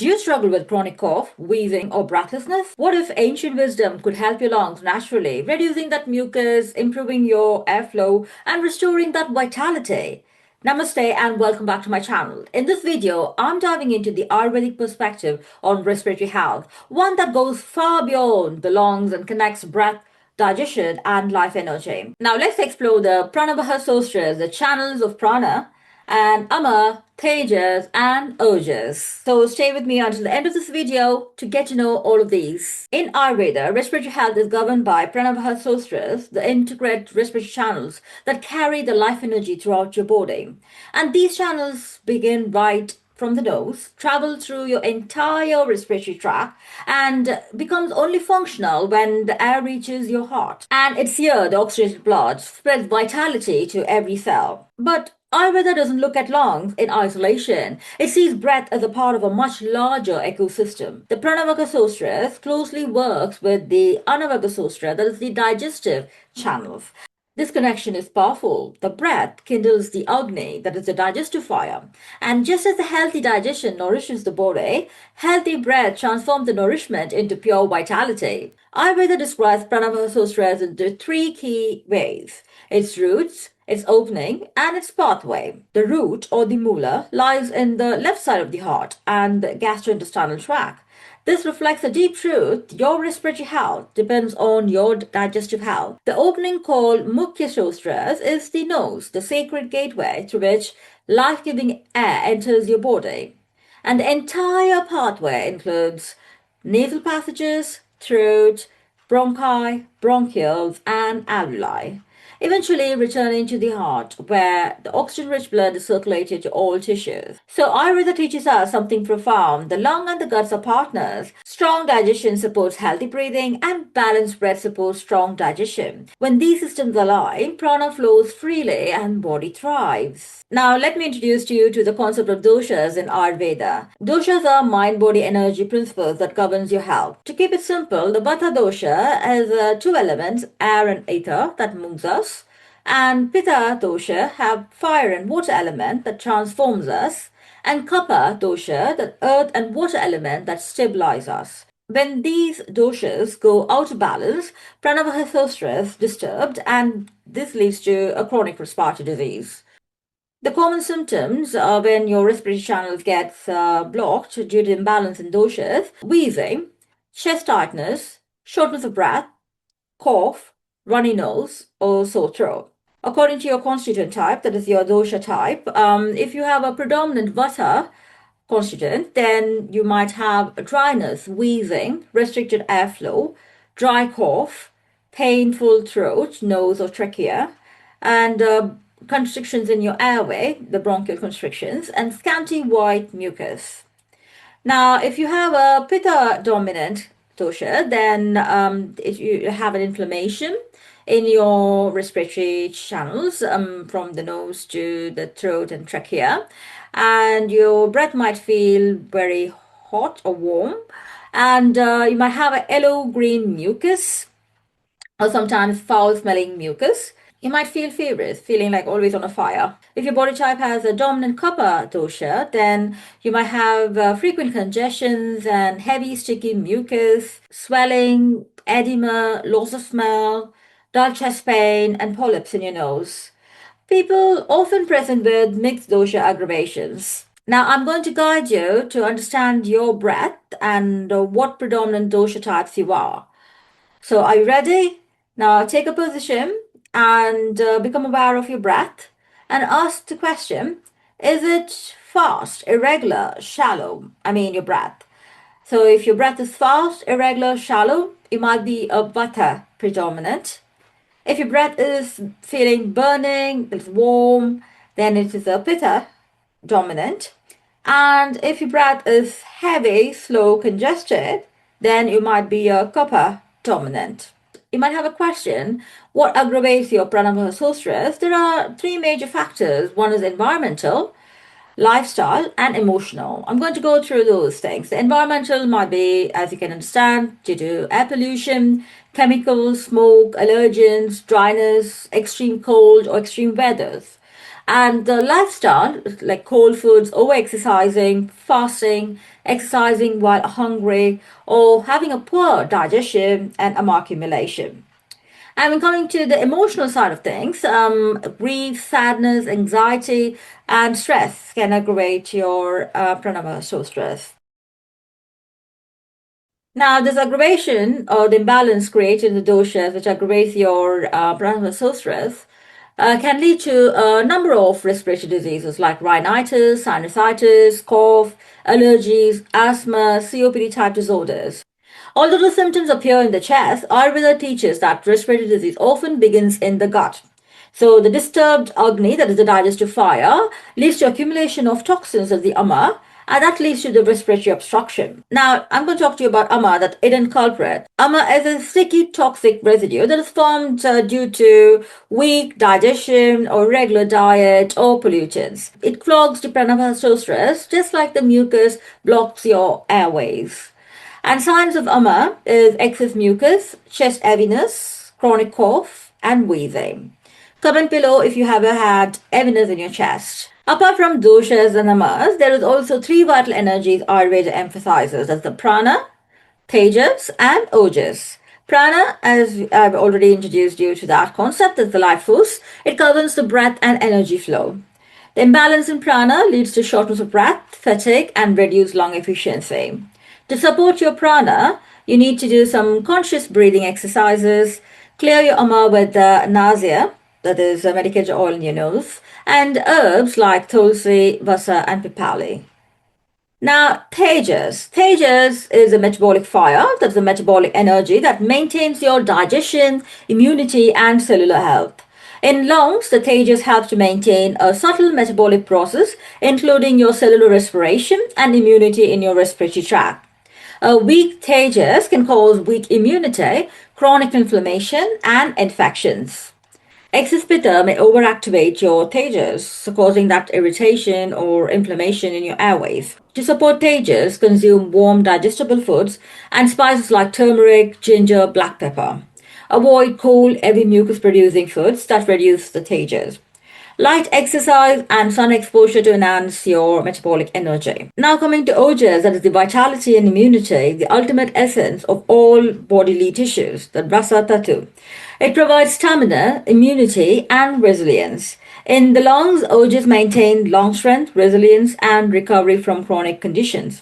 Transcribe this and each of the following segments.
Do you struggle with chronic cough, wheezing, or breathlessness? What if ancient wisdom could help your lungs naturally, reducing that mucus, improving your airflow, and restoring that vitality? Namaste and welcome back to my channel. In this video, I'm diving into the Ayurvedic perspective on respiratory health, one that goes far beyond the lungs and connects breath, digestion, and life energy. Now let's explore the Pranavaha Srotas, the channels of Prana, and Ama, Tejas, and Ojas. So stay with me until the end of this video to get to know all of these. In Ayurveda, respiratory health is governed by Pranavaha Srotas, the integrated respiratory channels that carry the life energy throughout your body. And these channels begin right from the nose, travel through your entire respiratory tract, and becomes only functional when the air reaches your heart. And it's here the oxygenated blood spreads vitality to every cell. But Ayurveda doesn't look at lungs in isolation. It sees breath as a part of a much larger ecosystem. The Pranavaha Srotas closely works with the Annavaha Srotas, that is the digestive channels. This connection is powerful. The breath kindles the Agni, that is the digestive fire. And just as the healthy digestion nourishes the body, healthy breath transforms the nourishment into pure vitality. Ayurveda describes Pranavaha Srotas into three key ways: its roots, its opening, and its pathway. The root, or the moola, lies in the left side of the heart and the gastrointestinal tract. This reflects a deep truth: your respiratory health depends on your digestive health. The opening, called mucus is the nose, the sacred gateway through which life-giving air enters your body. And the entire pathway includes nasal passages, throat, bronchi, bronchioles, and alveoli, eventually returning to the heart, where the oxygen-rich blood is circulated to all tissues. So Ayurveda teaches us something profound. The lung and the guts are partners. Strong digestion supports healthy breathing, and balanced breath supports strong digestion. When these systems align, prana flows freely and body thrives. Now let me introduce to you to the concept of doshas in Ayurveda. Doshas are mind-body energy principles that governs your health. To keep it simple, the Vata dosha has two elements, air and ether, that moves us. And Pitta dosha have fire and water element that transforms us. And Kapha dosha, the earth and water element that stabilize us. When these doshas go out of balance, Pranavaha Srotas is disturbed, and this leads to a chronic respiratory disease. The common symptoms are when your respiratory channels gets blocked due to imbalance in doshas: wheezing, chest tightness, shortness of breath, cough, runny nose, or sore throat. According to your constituent type, that is your dosha type, if you have a predominant Vata constituent, then you might have dryness, wheezing, restricted airflow, dry cough, painful throat, nose, or trachea, and constrictions in your airway, the bronchial constrictions, and scanty white mucus. Now, if you have a Pitta dominant dosha, then if you have an inflammation in your respiratory channels, from the nose to the throat and trachea, and your breath might feel very hot or warm, and you might have a yellow-green mucus, or sometimes foul-smelling mucus. You might feel feverish, feeling like always on a fire. If your body type has a dominant Kapha dosha, then you might have frequent congestions and heavy sticky mucus, swelling, edema, loss of smell, dull chest pain, and polyps in your nose. People often present with mixed dosha aggravations. Now, I'm going to guide you to understand your breath and what predominant dosha types you are. So, are you ready? Now, take a position and become aware of your breath and ask the question: is it fast, irregular, shallow? Your breath. So, if your breath is fast, irregular, shallow, it might be a Vata predominant. If your breath is feeling burning, it's warm, then it is a Pitta dominant. And if your breath is heavy, slow, congested, then you might be a Kapha dominant. You might have a question: what aggravates your Pranavaha Srotas? There are three major factors. One is environmental, lifestyle, and emotional. I'm going to go through those things. The environmental might be, as you can understand, due to air pollution, chemicals, smoke, allergens, dryness, extreme cold, or extreme weathers. And the lifestyle, like cold foods, over exercising, fasting, exercising while hungry, or having a poor digestion and accumulation. And when coming to the emotional side of things, grief, sadness, anxiety, and stress can aggravate your Pranavaha Srotas. Now, this aggravation or the imbalance created in the doshas, which aggravates your Pranava Sostras, can lead to a number of respiratory diseases like rhinitis, sinusitis, cough, allergies, asthma, COPD type disorders. Although the symptoms appear in the chest, Ayurveda teaches that respiratory disease often begins in the gut. So the disturbed Agni, that is the digestive fire, leads to accumulation of toxins of the Ama, and that leads to the respiratory obstruction. Now, I'm going to talk to you about Ama, that hidden culprit. Ama is a sticky toxic residue that is formed due to weak digestion or regular diet or pollutants. It clogs the Pranavaha Srotas just like the mucus blocks your airways. And signs of Ama is excess mucus, chest heaviness, chronic cough, and wheezing. Comment below if you have ever had heaviness in your chest. Apart from doshas and amas, there is also three vital energies Ayurveda emphasizes. That's the prana, Tejas, and Ojas. Prana, as I've already introduced you to that concept, is the life force. It governs the breath and energy flow. The imbalance in prana leads to shortness of breath, fatigue, and reduced lung efficiency. To support your prana, you need to do some conscious breathing exercises, clear your ama with nausea, that is medicated oil in your nose, and herbs like Tulsi, Vasa, and Pippali. Now, Tejas. Tejas is a metabolic fire, that's a metabolic energy that maintains your digestion, immunity, and cellular health. In lungs, the Tejas help to maintain a subtle metabolic process, including your cellular respiration and immunity in your respiratory tract. A weak Tejas can cause weak immunity, chronic inflammation, and infections. Excess pitta may overactivate your tejas, causing that irritation or inflammation in your airways. To support tejas, consume warm digestible foods and spices like turmeric, ginger, black pepper. Avoid cold, heavy mucus producing foods that reduce the tejas. Light exercise and sun exposure to enhance your metabolic energy. Now coming to Ojas, that is the vitality and immunity, the ultimate essence of all bodily tissues, the Vasa Tatu. It provides stamina, immunity, and resilience. In the lungs, Ojas maintain lung strength, resilience, and recovery from chronic conditions.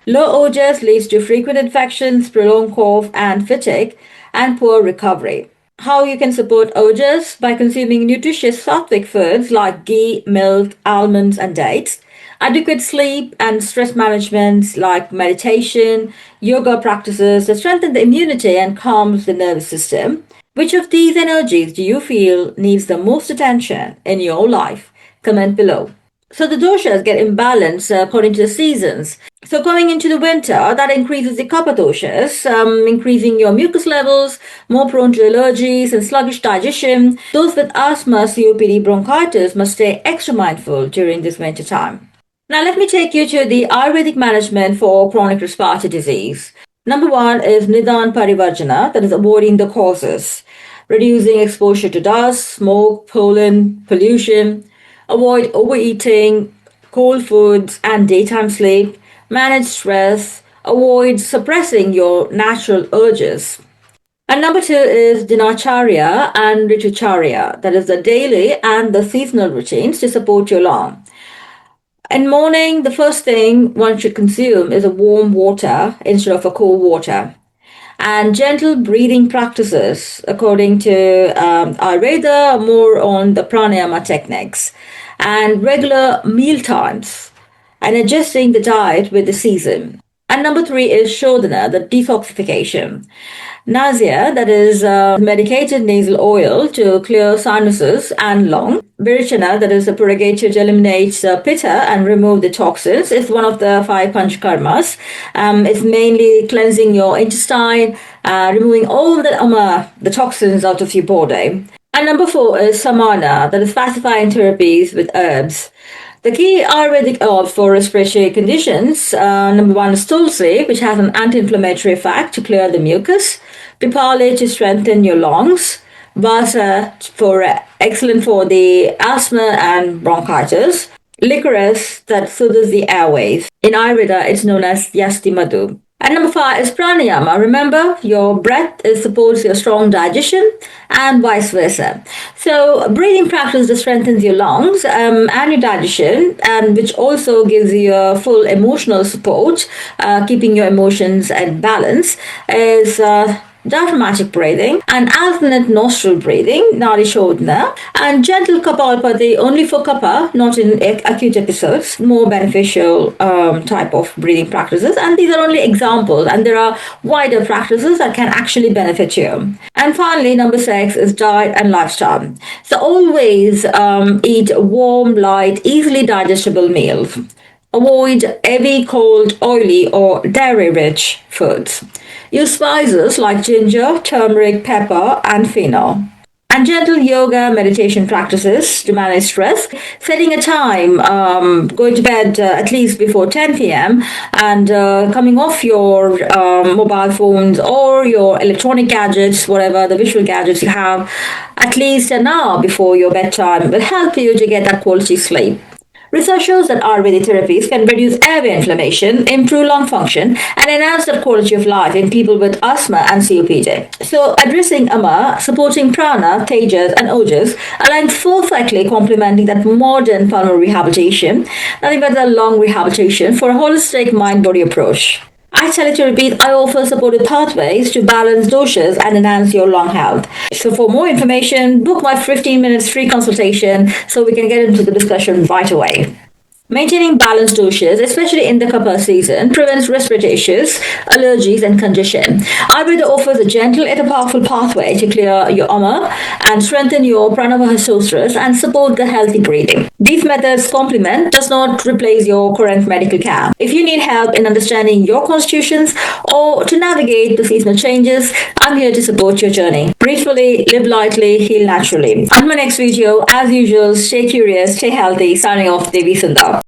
Low Ojas leads to frequent infections, prolonged cough, and fatigue, and poor recovery. How you can support Ojas? By consuming nutritious sattvic foods like ghee, milk, almonds, and dates. Adequate sleep and stress management like meditation, yoga practices that strengthen the immunity and calms the nervous system. Which of these energies do you feel needs the most attention in your life? Comment below. So the doshas get imbalanced according to the seasons. So coming into the winter, that increases the kapha doshas, increasing your mucus levels, more prone to allergies and sluggish digestion. Those with asthma, COPD, bronchitis must stay extra mindful during this winter time. Now let me take you to the Ayurvedic management for chronic respiratory disease. Number one is Nidan Parivarjana, that is avoiding the causes, reducing exposure to dust, smoke, pollen, pollution. Avoid overeating, cold foods, and daytime sleep. Manage stress. Avoid suppressing your natural urges. And number two is Dinacharya and Ritucharya, that is the daily and the seasonal routines to support your lung. In morning, the first thing one should consume is a warm water instead of a cold water. And gentle breathing practices, according to Ayurveda, more on the pranayama techniques, and regular meal times, and adjusting the diet with the season. And number three is Shodhana, the detoxification. Nausea, that is medicated nasal oil to clear sinuses and lungs. Virchana, that is a purgative to eliminate pitta and remove the toxins. It's one of the five panchakarmas. It's mainly cleansing your intestine, removing all the toxins out of your body. And number four is Samana, that is pacifying therapies with herbs. The key Ayurvedic herbs for respiratory conditions, number one is Tulsi, which has an anti-inflammatory effect to clear the mucus. Pippali to strengthen your lungs. Vasa for excellent for the asthma and bronchitis. Licorice that soothes the airways. In Ayurveda, it's known as Yashtimadhu. And number 5 is pranayama. Remember, your breath supports your strong digestion and vice versa. So, breathing practice that strengthens your lungs and your digestion, and which also gives you a full emotional support, keeping your emotions at balance, is diaphragmatic breathing and alternate nostril breathing, Nadi Shodhana, and gentle Kapalpati only for Kapha, not in acute episodes, more beneficial type of breathing practices. And these are only examples, and there are wider practices that can actually benefit you. And finally, number 6 is diet and lifestyle. So always eat warm, light, easily digestible meals. Avoid heavy, cold, oily, or dairy-rich foods. Use spices like ginger, turmeric, pepper, and fennel. And gentle yoga meditation practices to manage stress. Setting a time, going to bed at least before 10 p.m. and coming off your mobile phones or your electronic gadgets, whatever the visual gadgets you have, at least an hour before your bedtime will help you to get that quality sleep. Research shows that Ayurvedic therapies can reduce airway inflammation, improve lung function, and enhance the quality of life in people with asthma and COPD. So, addressing Ama, supporting Prana, Tejas, and Ojas aligns perfectly complementing that modern pulmonary rehabilitation, nothing but the lung rehabilitation for a holistic mind-body approach. I tell you to repeat, I offer supportive pathways to balance doshas and enhance your lung health. So for more information, book my 15 minutes free consultation so we can get into the discussion right away. Maintaining balanced doshas, especially in the Kapha season, prevents respiratory issues, allergies, and congestion. Ayurveda offers a gentle yet a powerful pathway to clear your Ama and strengthen your Pranavaha Srotas and support the healthy breathing. These methods complement, does not replace your current medical care. If you need help in understanding your constitutions or to navigate the seasonal changes, I'm here to support your journey. Breathe fully, live lightly, heal naturally. Until my next video, as usual, stay curious, stay healthy. Signing off, Devi Sundar.